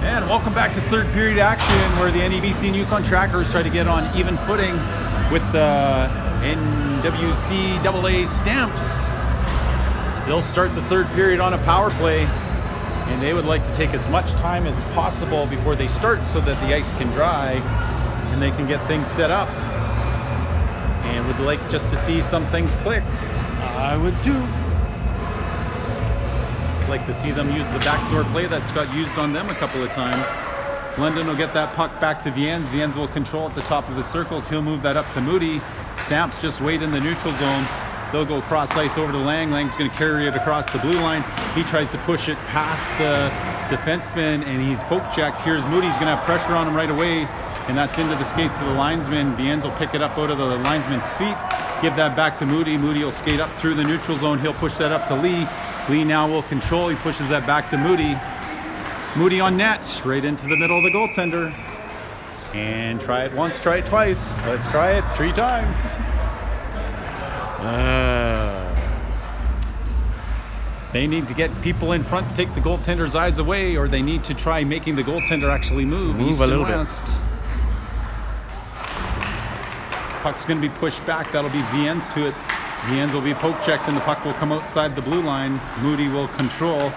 And welcome back to third period action, where the NEBC and Yukon Trackers try to get on even footing with the NWC AA Stamps. They'll start the third period on a power play, and they would like to take as much time as possible before they start so that the ice can dry and they can get things set up. And would like just to see some things click. I would too. Like to see them use the backdoor play that's got used on them a couple of times. London will get that puck back to Viens. Viens will control at the top of the circles. He'll move that up to Moody. Stamps just wait in the neutral zone. They'll go cross ice over to Lang. Lang's going to carry it across the blue line. He tries to push it past the defenseman, and he's poke checked. Here's Moody's going to have pressure on him right away, and that's into the skates of the linesman. Viens will pick it up out of the linesman's feet. Give that back to Moody. Moody will skate up through the neutral zone. He'll push that up to Lee. Lee now will control. He pushes that back to Moody. Moody on net, right into the middle of the goaltender. And try it once, try it twice. Let's try it 3 times. They need to get people in front, take the goaltender's eyes away, or they need to try making the goaltender actually move east a and little west. Puck's going to be pushed back. That'll be Viens to it. Viens will be poke checked, and the puck will come outside the blue line. Moody will control,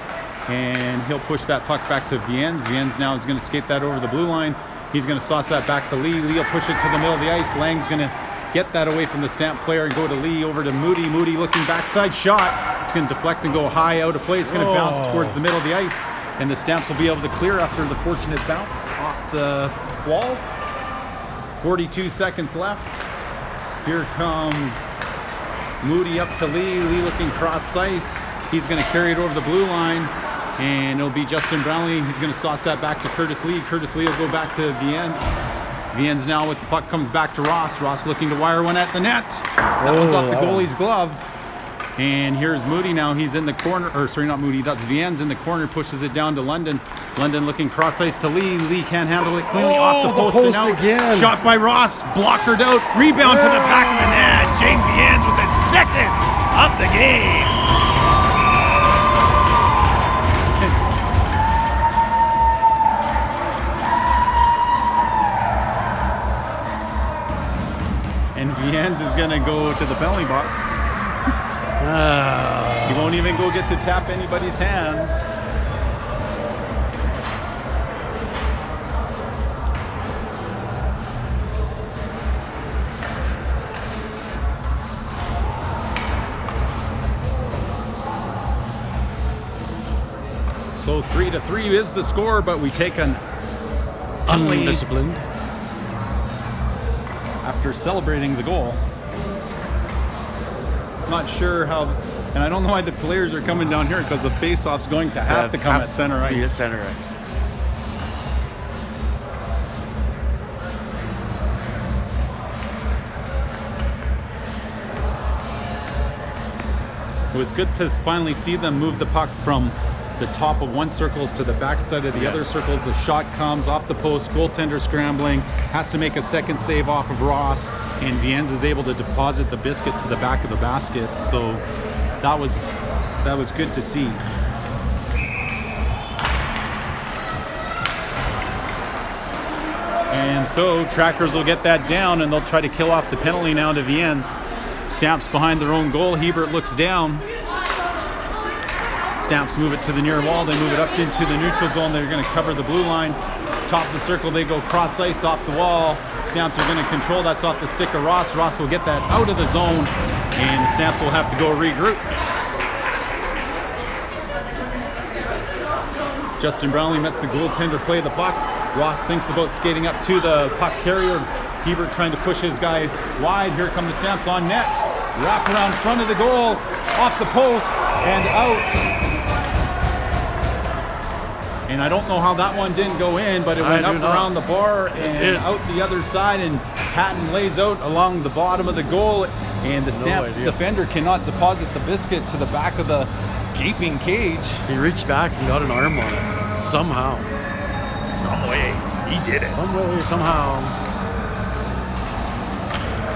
and he'll push that puck back to Viens. Viens now is going to skate that over the blue line. He's going to sauce that back to Lee. Lee will push it to the middle of the ice. Lang's going to get that away from the Stamp player and go to Lee, over to Moody. Moody looking backside shot. It's going to deflect and go high out of play. It's going to bounce towards the middle of the ice, and the Stamps will be able to clear after the fortunate bounce off the wall. 42 seconds left. Here comes Moody up to Lee. Lee looking cross ice. He's going to carry it over the blue line, and it'll be Justin Brownlee. He's going to sauce that back to Curtis Lee. Curtis Lee will go back to Viens. Viens now with the puck comes back to Ross. Ross looking to wire one at the net. That one's off the goalie's glove. And here's Moody now. He's in the corner, or sorry, not Moody. That's Viens in the corner. Pushes it down to London. London looking cross ice to Lee. Lee can't handle it cleanly. Off the post and out. Again. Shot by Ross. Blockered out. Rebound to the back of the net. Jake Viens with his second of the game. And Viens is going to go to the penalty box. He won't even go get to tap anybody's hands. So 3-3 is the score, but we take an Undisciplined. after celebrating the goal. Not sure how, and I don't know why the players are coming down here, because the face-off's going to have to come at center ice. At center ice. It was good to finally see them move the puck from the top of one circles to the back side of the other circles. The shot comes off the post, goaltender scrambling, has to make a second save off of Ross, and Viens is able to deposit the biscuit to the back of the basket. So that was good to see. And so Trackers will get that down, and they'll try to kill off the penalty now to Viens. Stamps behind their own goal. Hebert looks down. Stamps move it to the near wall. They move it up into the neutral zone. They're going to cover the blue line. Top of the circle, they go cross ice off the wall. Stamps are going to control. That's off the stick of Ross. Ross will get that out of the zone, and the Stamps will have to go regroup. Justin Brownlee lets the goaltender play the puck. Ross thinks about skating up to the puck carrier. Hebert trying to push his guy wide. Here come the Stamps on net. Wrap around front of the goal, off the post, and out. And I don't know how that one didn't go in, but it went up around the bar and out the other side, and Hatton lays out along the bottom of the goal, and the Stamp defender cannot deposit the biscuit to the back of the gaping cage. He reached back and got an arm on it. Somehow. Some way. He did it. Some way, somehow.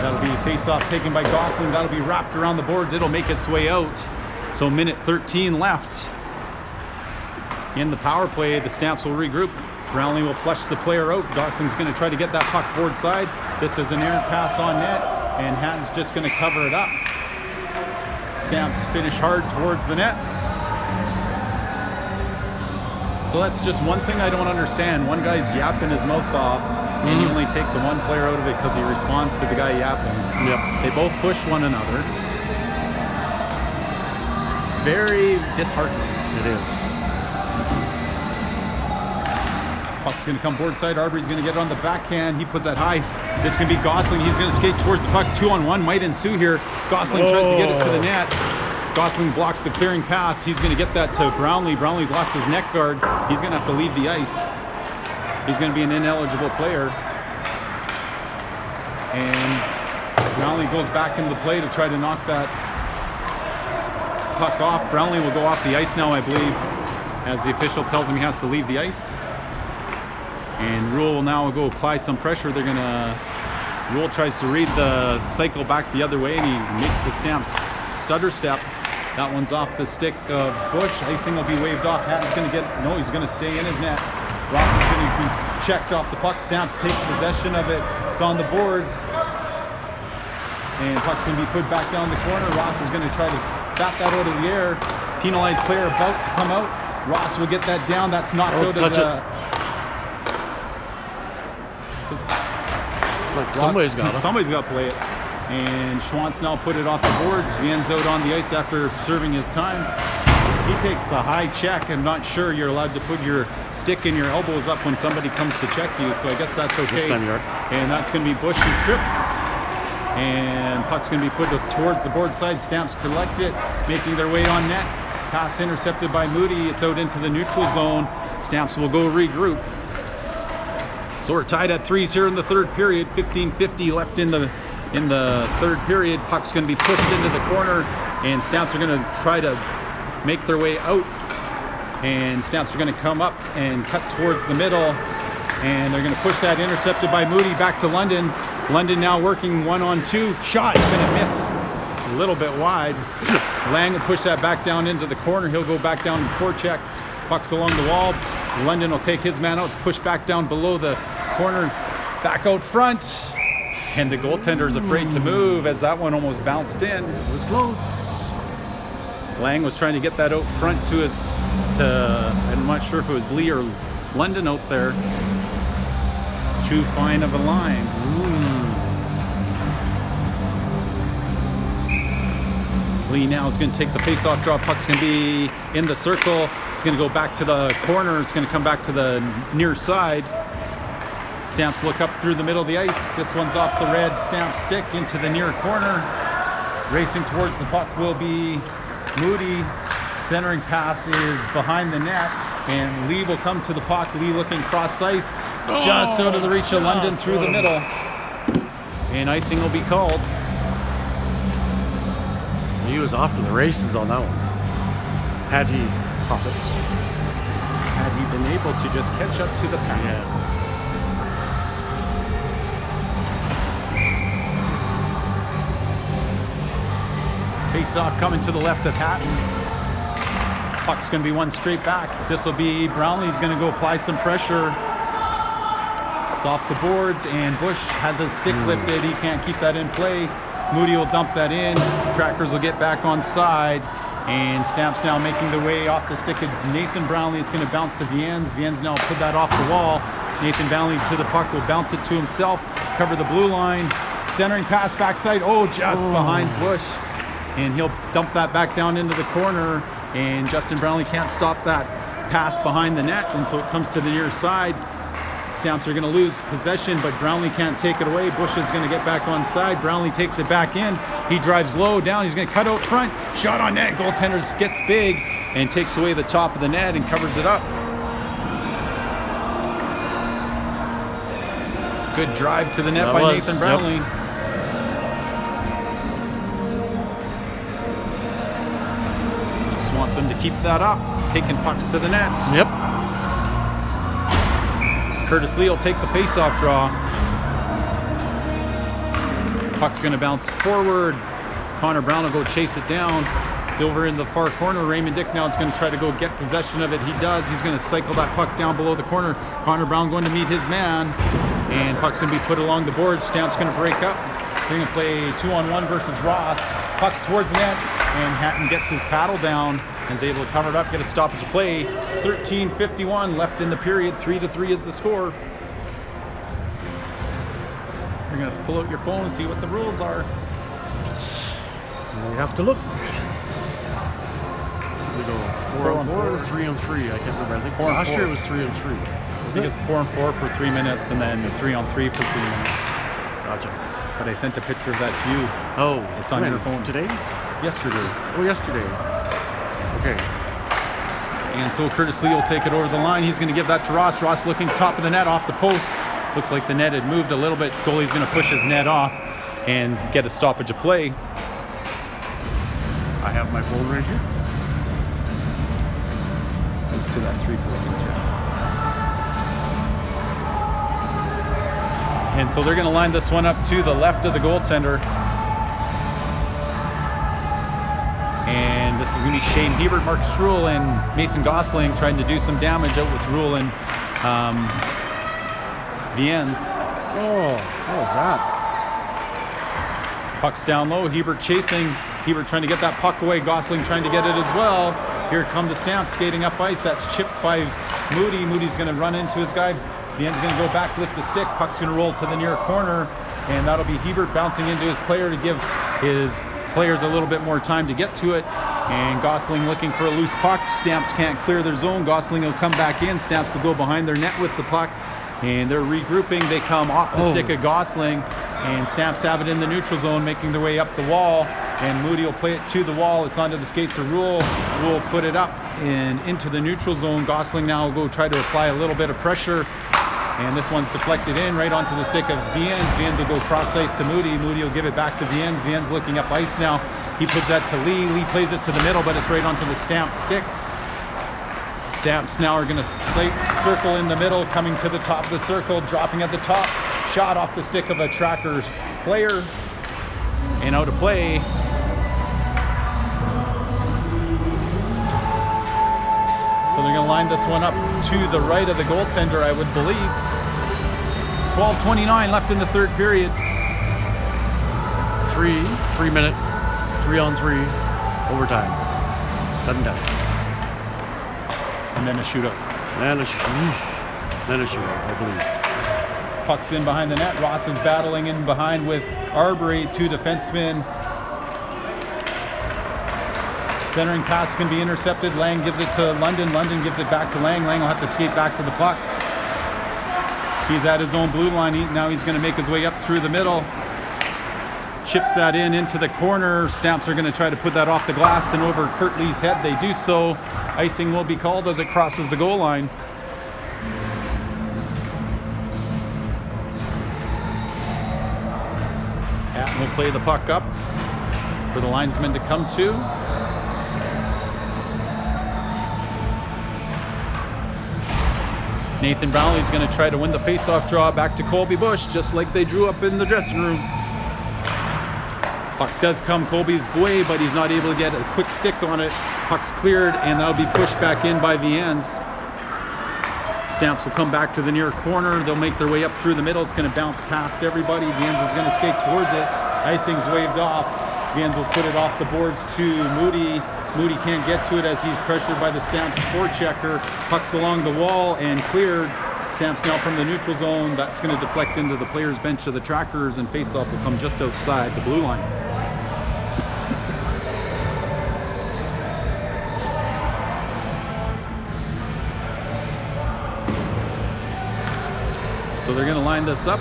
That'll be a face-off taken by Gosling. That'll be wrapped around the boards. It'll make its way out. So minute 13 left. In the power play, the Stamps will regroup. Brownlee will flush the player out. Gosling's going to try to get that puck board side. This is an errant pass on net, and Hatton's just going to cover it up. Stamps finish hard towards the net. So that's just one thing I don't understand. One guy's yapping his mouth off, and you only take the one player out of it because he responds to the guy yapping. Yep. They both push one another. Very disheartening. It is. Puck's going to come board side. Arbery's going to get it on the backhand. He puts that high. This can be Gosling. He's going to skate towards the puck. 2-on-1 might ensue here. Gosling tries to get it to the net. Gosling blocks the clearing pass. He's going to get that to Brownlee. Brownlee's lost his neck guard. He's going to have to leave the ice. He's going to be an ineligible player. And Brownlee goes back into the play to try to knock that puck off. Brownlee will go off the ice now, I believe, as the official tells him he has to leave the ice. And Rule will now go apply some pressure. Rule tries to read the cycle back the other way, and he makes the Stamps stutter step. That one's off the stick of Bush. Icing will be waved off. Hatton's going to he's going to stay in his net. Ross is going to be checked off the puck. Stamps take possession of it. It's on the boards. And puck's going to be put back down the corner. Ross is going to try to bat that out of the air. Penalized player about to come out. Ross will get that down. That's knocked out of the... Like somebody's got to play it. And Schwantz now put it off the boards. Vien's out on the ice after serving his time. He takes the high check. I'm not sure you're allowed to put your stick and your elbows up when somebody comes to check you, so I guess that's okay. This time you are. And that's going to be Bush who trips. And puck's going to be put towards the board side. Stamps collect it, making their way on net. Pass intercepted by Moody. It's out into the neutral zone. Stamps will go regroup. So we're tied at 3s here in the third period. 15:50 left in the third period. Puck's going to be pushed into the corner, and Stamps are going to try to make their way out. And Stamps are going to come up and cut towards the middle, and they're going to push that intercepted by Moody back to London. London now working 1-on-2. Shot is going to miss a little bit wide. Lang will push that back down into the corner. He'll go back down and forecheck. Puck's along the wall. London will take his man out. It's pushed back down below the corner, back out front. And the goaltender's afraid to move as that one almost bounced in. It was close. Lang was trying to get that out front I'm not sure if it was Lee or London out there. Too fine of a line. Lee now is going to take the face-off draw. Puck's going to be in the circle. It's going to go back to the corner. It's going to come back to the near side. Stamps look up through the middle of the ice. This one's off the red Stamp stick into the near corner. Racing towards the puck will be Moody. Centering pass is behind the net, and Lee will come to the puck. Lee looking cross ice, just out of the reach of London through the middle. And icing will be called. He was off to the races on that one. Had he caught it. Had he been able to just catch up to the pass. Yeah. Face off coming to the left of Hatton. Puck's going to be one straight back. This will be Brownlee's going to go apply some pressure. It's off the boards, and Bush has his stick lifted. He can't keep that in play. Moody will dump that in. Trackers will get back on side. And Stamps now making the way off the stick of Nathan Brownlee. It's going to bounce to Viens. Viens now put that off the wall. Nathan Brownlee to the puck will bounce it to himself. Cover the blue line. Centering pass backside. Just behind Bush. And he'll dump that back down into the corner. And Justin Brownlee can't stop that pass behind the net. And so it comes to the near side. Stamps are going to lose possession, but Brownlee can't take it away. Bush is going to get back on side. Brownlee takes it back in. He drives low down. He's going to cut out front. Shot on net. Goaltender gets big and takes away the top of the net and covers it up. Good drive to the net by Nathan Brownlee. Yep. Just want them to keep that up. Taking pucks to the net. Yep. Curtis Lee will take the face-off draw. Puck's going to bounce forward. Connor Brown will go chase it down. It's over in the far corner. Raymond Dick now is going to try to go get possession of it. He does. He's going to cycle that puck down below the corner. Connor Brown going to meet his man. And puck's going to be put along the boards. Stamp's going to break up. They're going to play 2-on-1 versus Ross. Puck's towards the net. And Hatton gets his paddle down and is able to cover it up, get a stoppage play. 13:51 left in the period. 3-3 is the score. You're going to have to pull out your phone and see what the rules are. We have to look. We go 4-on-4 or 3-on-3. I can't remember. I think last year it was 3-on-3. I think it's 4-on-4 for 3 minutes and then 3-on-3 for 3 minutes. Gotcha. But I sent a picture of that to you. Oh, it's on your phone. Today? Yesterday. Oh, yesterday. Okay. And so Curtis Lee will take it over the line. He's going to give that to Ross. Ross looking top of the net off the post. Looks like the net had moved a little bit. Goalie's going to push his net off and get a stoppage of play. I have my phone right here. Goes to that 3-person check. And so they're going to line this one up to the left of the goaltender. And this is going to be Shane Hebert, Marcus Rule, and Mason Gosling trying to do some damage out with Rule and Viens. Oh, what was that? Puck's down low. Hebert chasing. Hebert trying to get that puck away. Gosling trying to get it as well. Here come the Stamps skating up ice. That's chipped by Moody. Moody's going to run into his guy. Viens going to go back, lift the stick. Puck's going to roll to the near corner. And that'll be Hebert bouncing into his player to give his players a little bit more time to get to it. And Gosling looking for a loose puck. Stamps can't clear their zone. Gosling will come back in. Stamps will go behind their net with the puck. And they're regrouping. They come off the stick of Gosling. And Stamps have it in the neutral zone, making their way up the wall. And Moody will play it to the wall. It's onto the skates of Rule. Rule put it up and into the neutral zone. Gosling now will go try to apply a little bit of pressure. And this one's deflected in right onto the stick of Viens. Viens will go cross ice to Moody. Moody will give it back to Viens. Viens looking up ice now. He puts that to Lee. Lee plays it to the middle, but it's right onto the Stamps stick. Stamps now are going to circle in the middle, coming to the top of the circle, dropping at the top. Shot off the stick of a Tracker's player. And out of play. So they're going to line this one up to the right of the goaltender, I would believe. 12:29 left in the third period. 3-minute, 3-on-3 overtime. 7 down. And then a shootout. Then a shootout, I believe. Puck's in behind the net. Ross is battling in behind with Arbery, 2 defensemen. Centering pass can be intercepted. Lang gives it to London. London gives it back to Lang. Lang will have to skate back to the puck. He's at his own blue line. Now he's going to make his way up through the middle. Chips that into the corner. Stamps are going to try to put that off the glass and over Kurt Lee's head. They do so. Icing will be called as it crosses the goal line. Hatton will play the puck up for the linesman to come to. Nathan Brownlee's going to try to win the face-off draw back to Colby Bush, just like they drew up in the dressing room. Puck does come Colby's way, but he's not able to get a quick stick on it. Puck's cleared, and that'll be pushed back in by Viens. Stamps will come back to the near corner. They'll make their way up through the middle. It's going to bounce past everybody. Viens is going to skate towards it. Icing's waved off. Viens will put it off the boards to Moody. Moody can't get to it as he's pressured by the Stamps forechecker. Puck's along the wall and cleared. Stamps now from the neutral zone. That's going to deflect into the players' bench of the Trackers, and faceoff will come just outside the blue line. So they're going to line this up.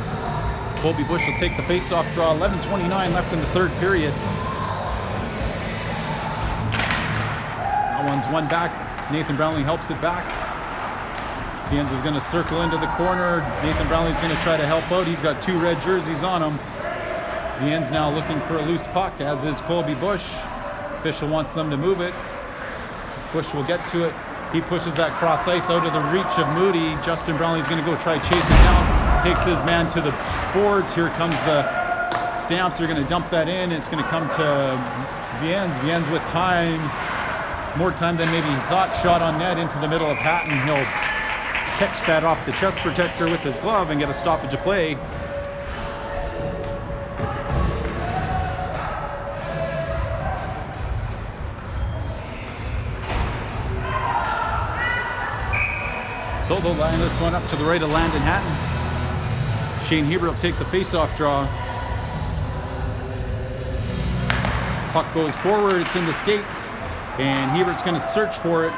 Colby Bush will take the face-off draw. 11:29 left in the third period. That one's one back. Nathan Brownlee helps it back. Viens is going to circle into the corner. Nathan Brownlee's going to try to help out. He's got 2 red jerseys on him. Viens now looking for a loose puck, as is Colby Bush. Official wants them to move it. Bush will get to it. He pushes that cross ice out of the reach of Moody. Justin Brownlee's going to go try to chase it down. Takes his man to the boards. Here comes the Stamps. They're going to dump that in. It's going to come to Viens. Viens with time. More time than maybe he thought. Shot on net into the middle of Hatton. He'll catch that off the chest protector with his glove and get a stoppage of play. So they'll line this one up to the right of Landon Hatton. Shane Hebert will take the face-off draw. Puck goes forward, it's in the skates, and Hebert's going to search for it.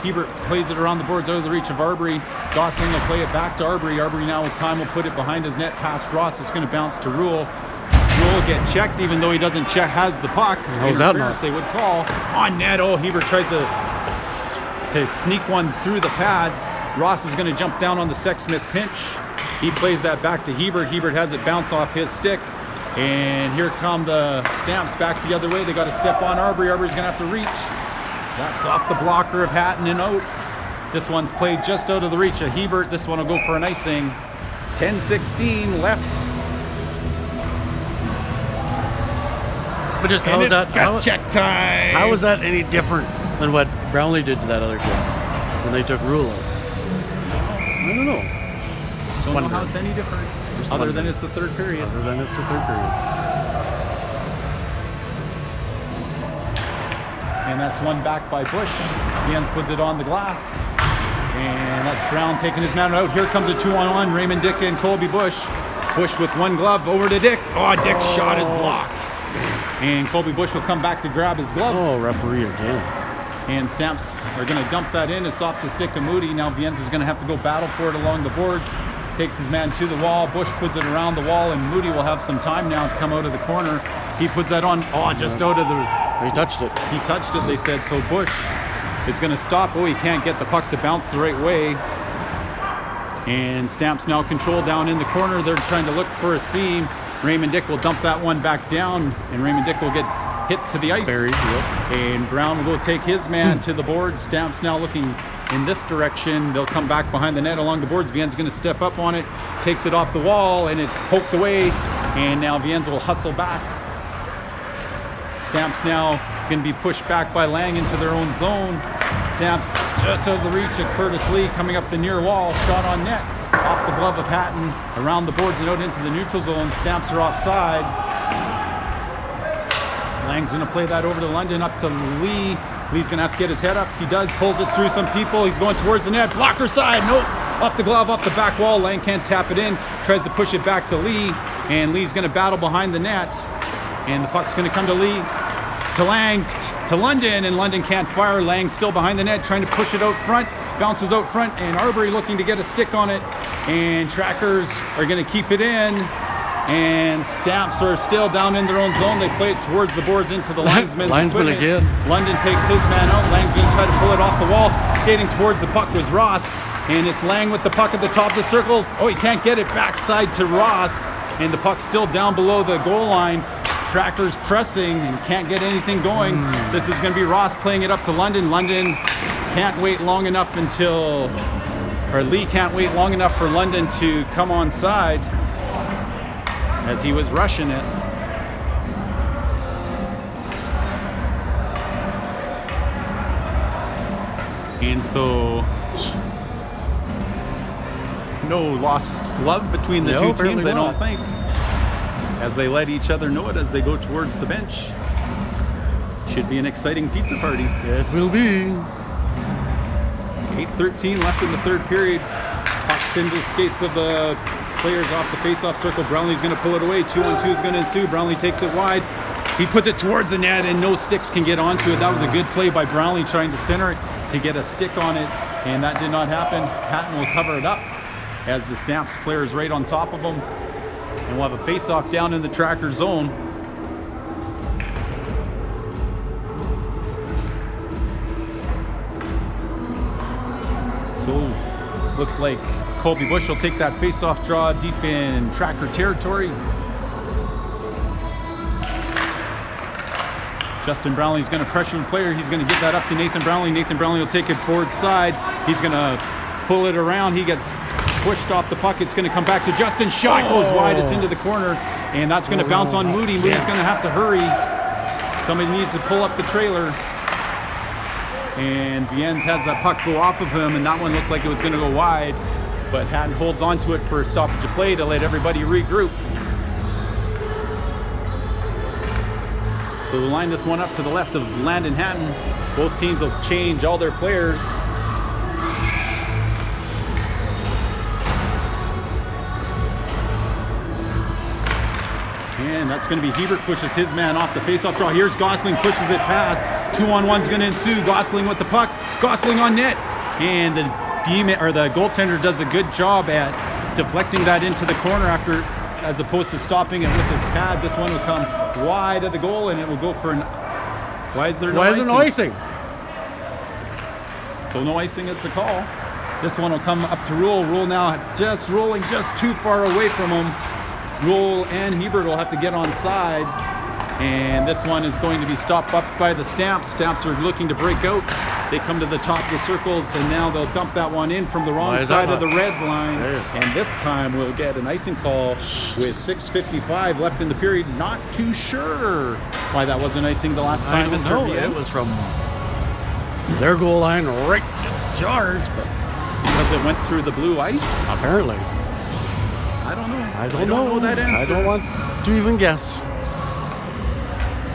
Hebert plays it around the boards out of the reach of Arbery. Gosling will play it back to Arbery. Arbery now with time will put it behind his net past Ross. It's going to bounce to Rule. Rule will get checked even though he doesn't has the puck. How's that not? They would call on net. Oh, Hebert tries to sneak one through the pads. Ross is going to jump down on the Sexsmith pinch. He plays that back to Hebert. Hebert has it bounce off his stick. And here come the Stamps back the other way. They got to step on Arbery. Arbery's going to have to reach. That's off the blocker of Hatton and out. This one's played just out of the reach of Hebert. This one will go for an icing. 10-16 left. But just And it's gut check time. How is that any different than what Brownlee did to that other kid when they took Rule out? I don't know. Don't know how it's any different. Other than it's the third period. Other than it's the third period. And that's one back by Bush. Jens puts it on the glass. And that's Brown taking his man out. Here comes a 2-on-1. Raymond Dick and Colby Bush. Bush with one glove over to Dick. Oh, Dick's shot is blocked. And Colby Bush will come back to grab his glove. Oh, referee again. And Stamps are going to dump that in. It's off the stick of Moody. Now Viens is going to have to go battle for it along the boards. Takes his man to the wall. Bush puts it around the wall, and Moody will have some time now to come out of the corner. He puts that on. Oh, just out of the... He touched it. He touched it, they said. So Bush is going to stop. Oh, he can't get the puck to bounce the right way. And Stamps now control down in the corner. They're trying to look for a seam. Raymond Dick will dump that one back down, and Raymond Dick will get hit to the ice. Buried, yep. And Brown will go take his man to the boards. Stamps now looking in this direction. They'll come back behind the net along the boards. Viens going to step up on it, takes it off the wall, and it's poked away. And now Viens will hustle back. Stamps now going to be pushed back by Lang into their own zone. Stamps just out of the reach of Curtis Lee coming up the near wall. Shot on net. Off the glove of Hatton. Around the boards and out into the neutral zone. Stamps are offside. Lang's going to play that over to London, up to Lee. Lee's going to have to get his head up. He does, pulls it through some people. He's going towards the net. Blocker side, nope. Off the glove, off the back wall. Lang can't tap it in. Tries to push it back to Lee. And Lee's going to battle behind the net. And the puck's going to come to Lee, to Lang, to London. And London can't fire. Lang still behind the net, trying to push it out front. Bounces out front. And Arbery looking to get a stick on it. And Trackers are going to keep it in. And Stamps are still down in their own zone. They play it towards the boards into the linesman's Linesman equipment. again. London takes his man out. Lang's going to try to pull it off the wall. Skating towards the puck was Ross. And it's Lang with the puck at the top of the circles. Oh, he can't get it backside to Ross. And the puck's still down below the goal line. Trackers pressing and can't get anything going. This is going to be Ross playing it up to London. London can't wait long enough until... Or Lee can't wait long enough for London to come on side, as he was rushing it. And so no lost love between the two teams, I don't think, as they let each other know it as they go towards the bench. Should be an exciting pizza party. It will be. 8:13 left in the third period. Puck's into the skates of the players off the face-off circle. Brownlee's going to pull it away. 2-on-2 is going to ensue. Brownlee takes it wide. He puts it towards the net, and no sticks can get onto it. That was a good play by Brownlee trying to center it to get a stick on it, and that did not happen. Hatton will cover it up as the Stamps player is right on top of him. And we'll have a face-off down in the Tracker zone. So looks like Colby Bush will take that face-off draw deep in Tracker territory. Justin Brownlee's going to pressure the player. He's going to get that up to Nathan Brownlee. Nathan Brownlee will take it board side. He's going to pull it around. He gets pushed off the puck. It's going to come back to Justin. Shot goes wide. It's into the corner. And that's going to bounce on Moody. Moody's going to have to hurry. Somebody needs to pull up the trailer. And Viens has that puck go off of him, and that one looked like it was going to go wide. But Hatton holds onto it for a stoppage of play to let everybody regroup. So we'll line this one up to the left of Landon Hatton. Both teams will change all their players. And that's going to be Hebert pushes his man off the face-off draw. Here's Gosling, pushes it past. 2-on-1's going to ensue. Gosling with the puck. Gosling on net. And the goaltender does a good job at deflecting that into the corner as opposed to stopping it with his pad. This one will come wide of the goal, and it will go for an... Why is there no icing? So no icing is the call. This one will come up to Rule. Rule now just rolling just too far away from him. Rule and Hebert will have to get on side, and this one is going to be stopped up by the Stamps. Stamps are looking to break out. They come to the top of the circles, and now they'll dump that one in from the wrong side of the red line. And this time we'll get an icing call with 6:55 left in the period. Not too sure why that wasn't icing the last time, Mr. Viens. It was from their goal line right to ours, but because it went through the blue ice? Apparently. I don't know. I don't know that answer. I don't want to even guess.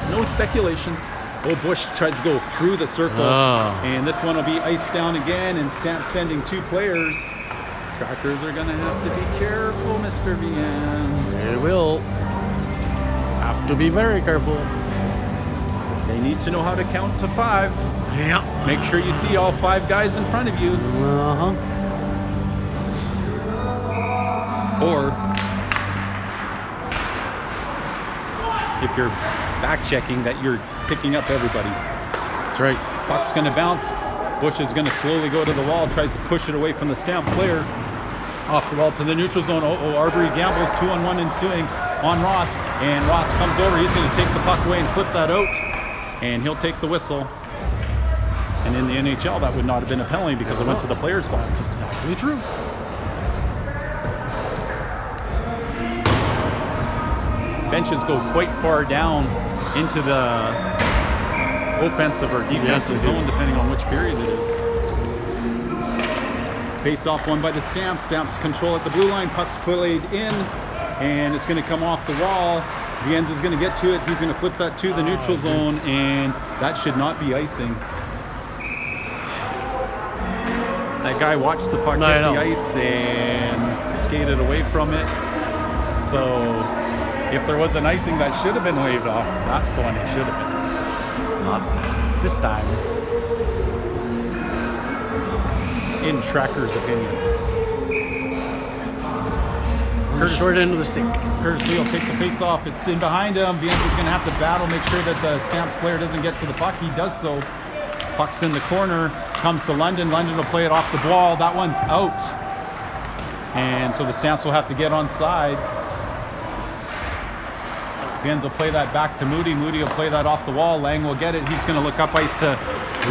No speculations. Oh, Bush tries to go through the circle. And this one will be iced down again, and Stamp sending 2 players. Trackers are going to have to be careful, Mr. Viens. They will have to be very careful. They need to know how to count to 5. Yeah. Make sure you see all 5 guys in front of you. Uh-huh. Or if you're back checking, that you're picking up everybody. That's right. Puck's going to bounce. Bush is going to slowly go to the wall, tries to push it away from the Stamp player. Off the wall to the neutral zone. Arbery gambles, 2-on-1 ensuing on Ross. And Ross comes over. He's going to take the puck away and flip that out. And he'll take the whistle. And in the NHL, that would not have been a penalty because it went to the player's box. That's exactly true. Benches go quite far down into the offensive or defensive zone, depending on which period it is. Face off one by the Stamps. Stamps control at the blue line. Puck's played in, and it's going to come off the wall. Viens is going to get to it. He's going to flip that to the neutral zone, and that should not be icing. That guy watched the puck hit the ice and skated away from it. So if there was an icing that should have been waved off, that's the one it should have been. Not this time. In Tracker's opinion. Short end of the stick. Curtis Lee will take the face off. It's in behind him. Viens is going to have to battle, make sure that the Stamps player doesn't get to the puck. He does so. Puck's in the corner. Comes to London. London will play it off the wall. That one's out. And so the Stamps will have to get on side. Viens will play that back to Moody. Moody will play that off the wall. Lang will get it. He's going to look up ice to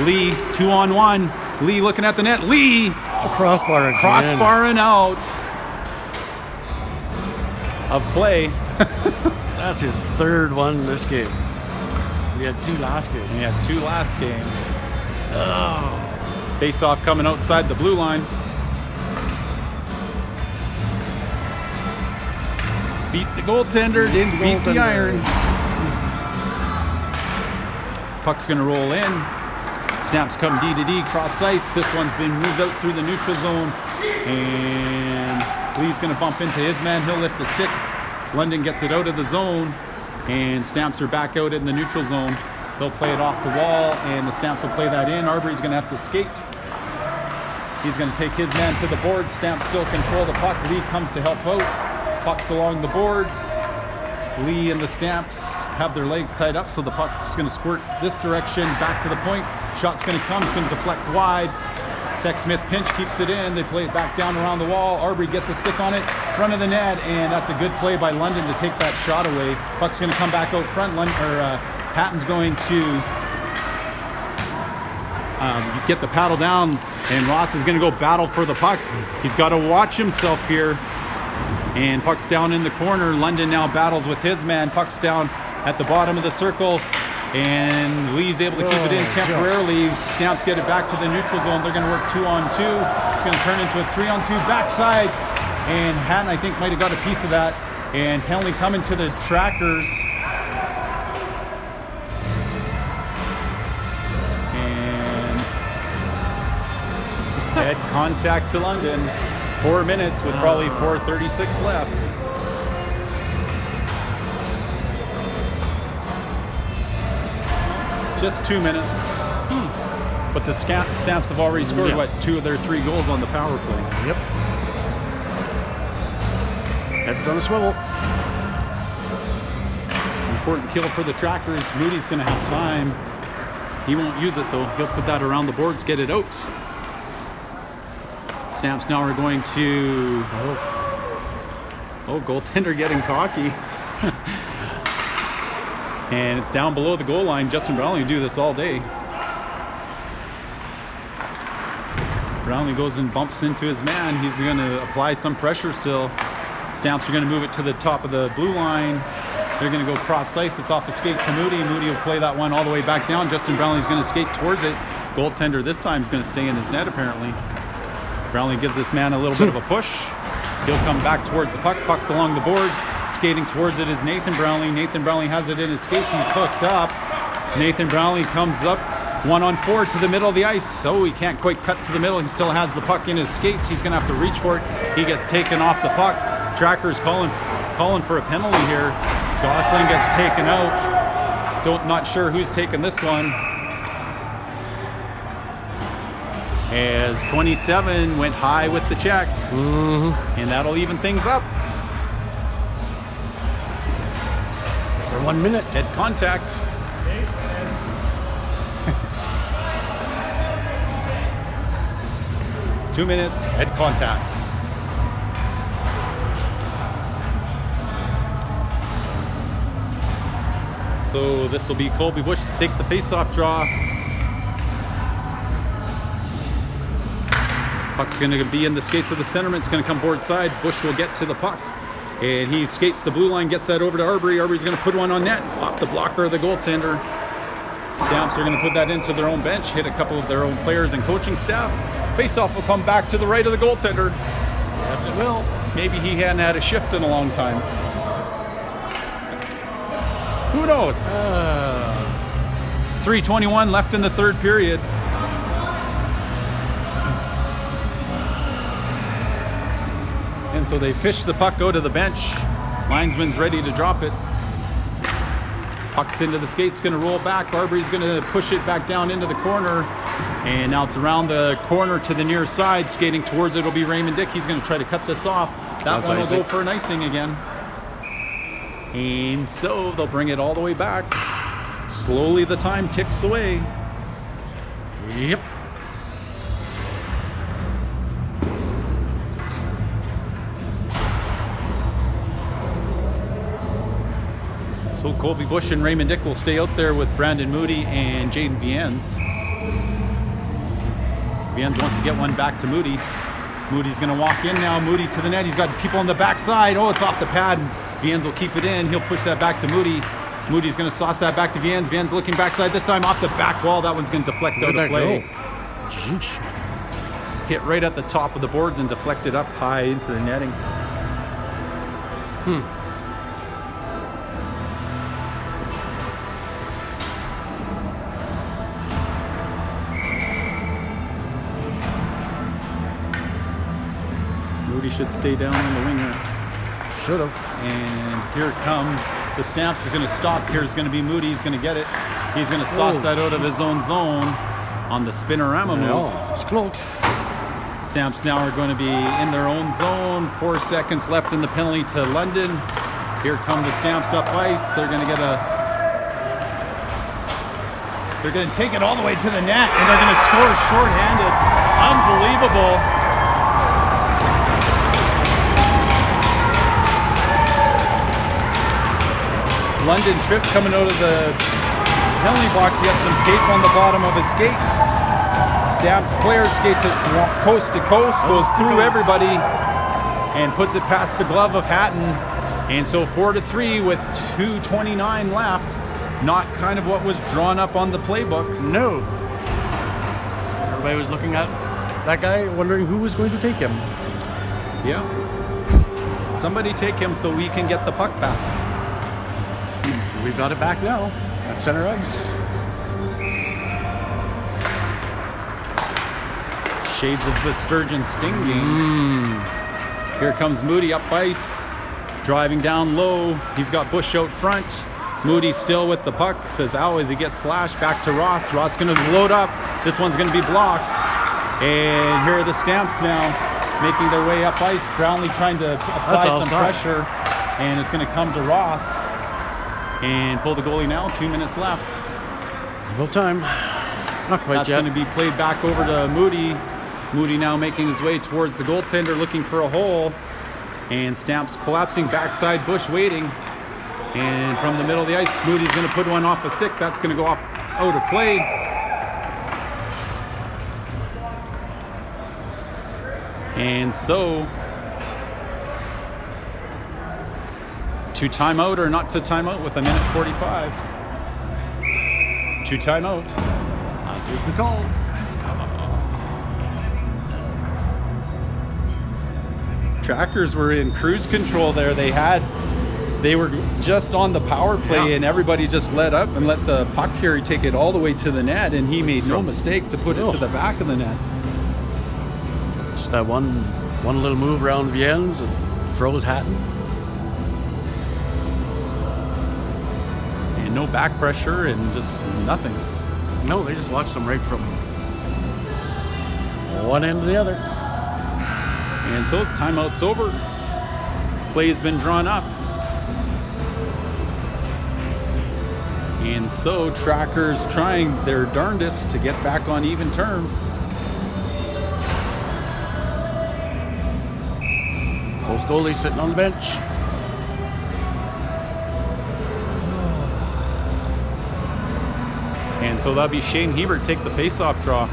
Lee. 2-on-1. Lee looking at the net. Lee! A crossbar again. Crossbarring out of play. That's his 3rd one this game. We had 2 last game. We had 2 last game. Oh. Face off coming outside the blue line. Beat the goaltender, didn't beat the iron. Puck's gonna roll in. Snaps come D to D, cross ice. This one's been moved out through the neutral zone. And Lee's gonna bump into his man. He'll lift the stick. London gets it out of the zone. And Stamps are back out in the neutral zone. They'll play it off the wall, and the Stamps will play that in. Arbery's gonna have to skate. He's gonna take his man to the boards. Stamps still control the puck. Lee comes to help out. Puck's along the boards. Lee and the Stamps have their legs tied up, so the puck's going to squirt this direction, back to the point. Shot's going to come, it's going to deflect wide. Sexsmith pinch, keeps it in. They play it back down around the wall. Arbery gets a stick on it, front of the net, and that's a good play by London to take that shot away. Puck's going to come back out front. Hatton's going to get the paddle down, and Ross is going to go battle for the puck. He's got to watch himself here. And puck's down in the corner. London now battles with his man. Puck's down at the bottom of the circle. And Lee's able to keep it in temporarily. Stamps get it back to the neutral zone. They're going to work 2-on-2. It's going to turn into a 3-on-2 backside. And Hatton, I think, might have got a piece of that. And penalty coming to the trackers. And head contact to London. 4 minutes with probably 4:36 left. Just 2 minutes. But the Stamps have already scored, what, 2 of their 3 goals on the power play. Yep. Heads on a swivel. Important kill for the trackers. Moody's going to have time. He won't use it, though. He'll put that around the boards, get it out. Stamps now are going to... Oh, goaltender getting cocky. And it's down below the goal line. Justin Brownlee do this all day. Brownlee goes and bumps into his man. He's going to apply some pressure still. Stamps are going to move it to the top of the blue line. They're going to go cross ice. It's off the skate to Moody. Moody will play that one all the way back down. Justin Brownlee's going to skate towards it. Goaltender this time is going to stay in his net apparently. Brownlee gives this man a little bit of a push. He'll come back towards the puck. Puck's along the boards. Skating towards it is Nathan Brownlee. Nathan Brownlee has it in his skates. He's hooked up. Nathan Brownlee comes up 1-on-4 to the middle of the ice. So he can't quite cut to the middle. He still has the puck in his skates. He's going to have to reach for it. He gets taken off the puck. Tracker's calling for a penalty here. Gosling gets taken out. Not sure who's taking this one. As 27 went high with the check. And that'll even things up. For 1 minute. Head contact. Two minutes, head contact. So this will be Colby Bush to take the face-off draw. Puck's going to be in the skates of the centerman. It's going to come board side. Bush will get to the puck. And he skates the blue line, gets that over to Arbery. Arbery's going to put one on net, off the blocker of the goaltender. Stamps are going to put that into their own bench, hit a couple of their own players and coaching staff. Face-off will come back to the right of the goaltender. Yes, it will. Maybe he hadn't had a shift in a long time. Who knows? 3:21 left in the third period. And so they fish the puck out of the bench. Linesman's ready to drop it. Puck's into the skates, going to roll back. Arbery's going to push it back down into the corner. And now it's around the corner to the near side. Skating towards it will be Raymond Dick. He's going to try to cut this off. That one will go for an icing again. And so they'll bring it all the way back. Slowly the time ticks away. Yep. So Colby Bush and Raymond Dick will stay out there with Brandon Moody and Jaden Viens. Viens wants to get one back to Moody. Moody's going to walk in now. Moody to the net. He's got people on the backside. Oh, it's off the pad. Viens will keep it in. He'll push that back to Moody. Moody's going to sauce that back to Viens. Viens looking backside this time off the back wall. That one's going to deflect out of play. Hit right at the top of the boards and deflected up high into the netting. Moody should stay down on the winger. Should have. And here it comes. The Stamps is going to stop. Here's going to be Moody. He's going to get it. He's going to sauce that out of his own zone on the spinorama move. It's close. Stamps now are going to be in their own zone. 4 seconds left in the penalty to London. Here come the Stamps up ice. They're going to get a... They're going to take it all the way to the net, and they're going to score shorthanded. Unbelievable. London trip coming out of the penalty box. He got some tape on the bottom of his skates. Stamps player skates it coast to coast, goes through everybody, and puts it past the glove of Hatton. And so 4-3 with 2:29 left. Not kind of what was drawn up on the playbook. No. Everybody was looking at that guy, wondering who was going to take him. Yeah. Somebody take him so we can get the puck back. We've got it back now at center ice. Shades of the Sturgeon Sting game. Here comes Moody up ice, driving down low. He's got Bush out front. Moody still with the puck, says ow as he gets slashed. Back to Ross. Ross gonna load up. This one's gonna be blocked. And here are the Stamps now, making their way up ice. Brownlee trying to apply some pressure. And it's gonna come to Ross. And pull the goalie now, 2 minutes left. About time. Not quite That's yet. gonna be played back over to Moody. Moody now making his way towards the goaltender, looking for a hole. And Stamps collapsing, backside, Bush waiting. And from the middle of the ice, Moody's going to put one off a stick. That's going to go off out of play. And so, to timeout or not to timeout with 1:45. To timeout. Here's the call. Trackers were in cruise control there. They were just on the power play, and everybody just let up and let the puck carrier take it all the way to the net, and he made no mistake to put it to the back of the net. Just that one little move around Viennes and froze Hatton. And no back pressure and just nothing. No, they just watched them right from one end to the other. And so timeout's over. Play's been drawn up. And so Trackers trying their darndest to get back on even terms. Both goalies sitting on the bench. And so that'll be Shane Hebert take the face-off draw.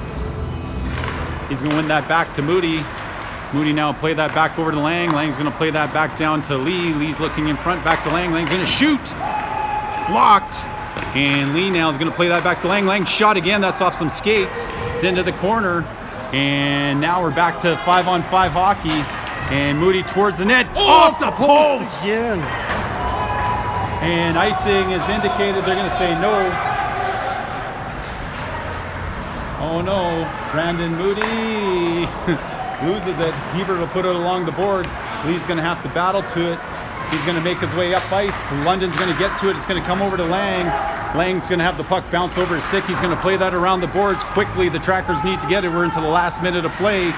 He's going to win that back to Moody. Moody now play that back over to Lang. Lang's going to play that back down to Lee. Lee's looking in front, back to Lang. Lang's going to shoot. Blocked. And Lee now is going to play that back to Lang. Lang shot again. That's off some skates. It's into the corner. And now we're back to 5-on-5 hockey. And Moody towards the net. Off the post! Again. And icing is indicated. They're going to say no. Oh no. Brandon Moody loses it. Hebert will put it along the boards. Lee's going to have to battle to it. He's going to make his way up ice. London's going to get to it. It's going to come over to Lang. Lang's going to have the puck bounce over his stick. He's going to play that around the boards quickly. The Trackers need to get it. We're into the last minute of play.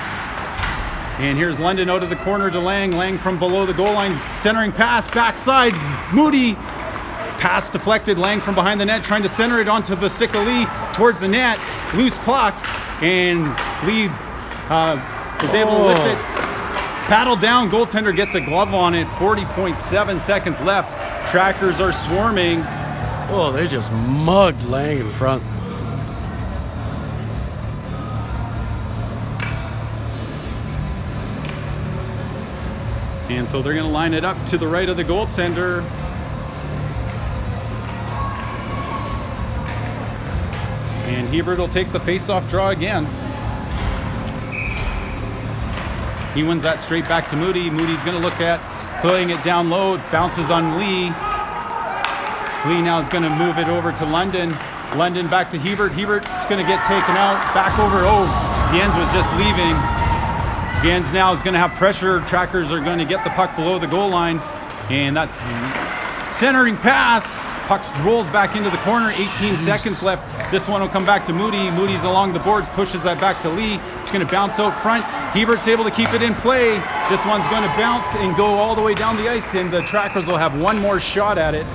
And here's London out of the corner to Lang. Lang from below the goal line. Centering pass, backside. Moody. Pass deflected. Lang from behind the net trying to center it onto the stick of Lee towards the net. Loose puck. And Lee is able to lift it. Paddle down, goaltender gets a glove on it. 40.7 seconds left. Trackers are swarming. Oh, they just mugged Lang in front. And so they're going to line it up to the right of the goaltender. And Hebert will take the face-off draw again. He wins that straight back to Moody. Moody's going to look at putting it down low. It bounces on Lee. Lee now is going to move it over to London. London back to Hebert. Hebert's going to get taken out. Back over. Oh, Viennes was just leaving. Viennes now is going to have pressure. Trackers are going to get the puck below the goal line. And that's centering pass. Puck rolls back into the corner. 18 seconds left. This one will come back to Moody. Moody's along the boards, pushes that back to Lee. It's going to bounce out front. Hebert's able to keep it in play. This one's going to bounce and go all the way down the ice, and the Trackers will have one more shot at it.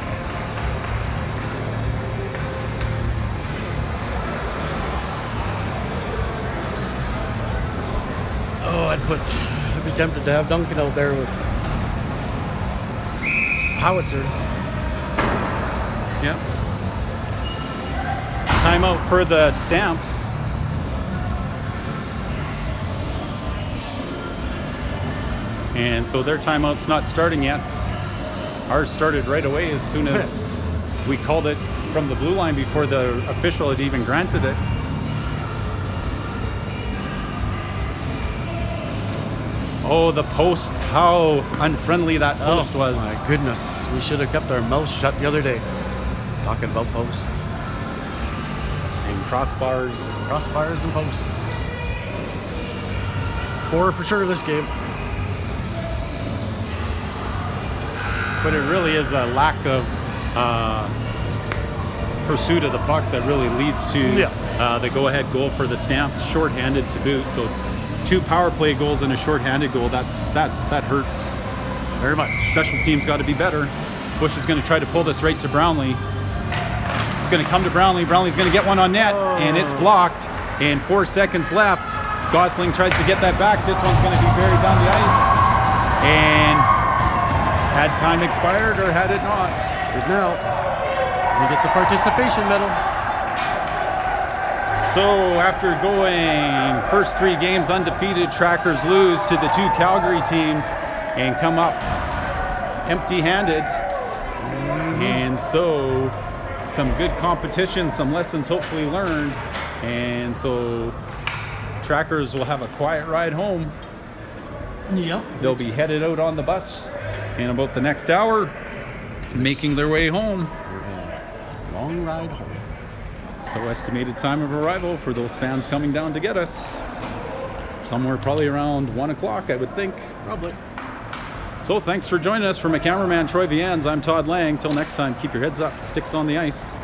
Oh, I'd be tempted to have Duncan out there with Howitzer. Yep. Timeout for the Stamps. And so their timeout's not starting yet. Ours started right away as soon as we called it from the blue line before the official had even granted it. Oh, the post, how unfriendly that post was. My goodness, we should have kept our mouths shut the other day. Talking about posts. And crossbars. Crossbars and posts. 4 for sure this game. But it really is a lack of pursuit of the puck that really leads to the go-ahead goal for the Stamps, shorthanded to boot. So 2 power play goals and a shorthanded goal. That hurts very much. Special teams got to be better. Bush is going to try to pull this right to Brownlee. It's going to come to Brownlee. Brownlee's going to get one on net, and it's blocked. And 4 seconds left. Gosling tries to get that back. This one's going to be buried down the ice. And had time expired or had it not? But now, we get the participation medal. So after going first 3 games undefeated, Trackers lose to the 2 Calgary teams and come up empty-handed. And so some good competition, some lessons hopefully learned. And so Trackers will have a quiet ride home. Yep. They'll be headed out on the bus in about the next hour, making their way home. Long ride home. So estimated time of arrival for those fans coming down to get us. Somewhere probably around 1 o'clock, I would think. Probably. So thanks for joining us. For my cameraman Troy Vians, I'm Todd Lang. Till next time, keep your heads up, sticks on the ice.